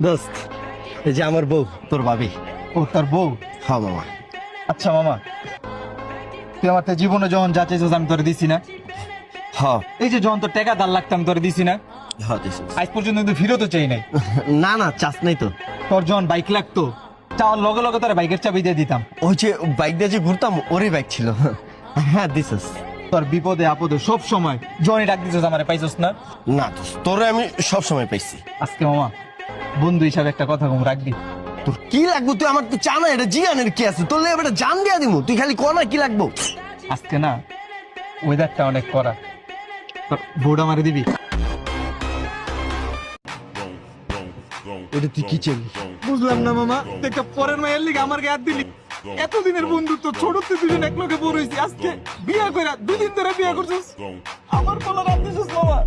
দোস্ত, এই যে আমার বউ, তোর ভাবি। ও তোর বউ? হ্যাঁ মামা। আচ্ছা মামা, তুই আমার তো জীবনে যখন যা চাইছিস আমি তোরে দিছি না? হ্যাঁ এই যে যখন তোর টাকা 10 লাখ আমি তোরে দিছি না? হ্যাঁ দিছিস। আজ পর্যন্ত কিন্তু ফিরতও চাই নাই। না না, চাস নাই তো। তোর যখন বাইক লাগতো, চাওয়ার লগে লগে তোর বাইকের চাবি দিয়ে দিতাম। ওই যে বাইক দিয়ে যে ঘুরতাম, ওরই বাইক ছিল। হ্যাঁ দিছিস। তোর বিপদে আপদে সব সময় জনি ডাক দিছিস, আমারে পাইছস না? না দোস্ত, তোরে আমি সব সময় পাইছি। আজকে মামা বন্ধু হিসাবে একটা কথা কম রাখবি। তোর কি লাগবো তুই আমার তো জানা, এটা জিগানের কি আছে? তোর লেগে জান দিয়া দিমু, তুই খালি কর না কি লাগবো। আজকে না ওয়েদারটা অনেক কড়া, তোর বউটা মারে দিবি? এটা তুই কি চাইলি? বুঝলাম না মামা, একটা পরের মায়ের লিগে আমার গায়ে হাত দিলি। এতদিনের বন্ধুত্ব, ছোটতে দুজন এক লগে বড় হইছি, আজকে বিয়া কইরা 2 দিন ধরে বিয়া করছিস, আমার পোলা রাত দিছিস মামা।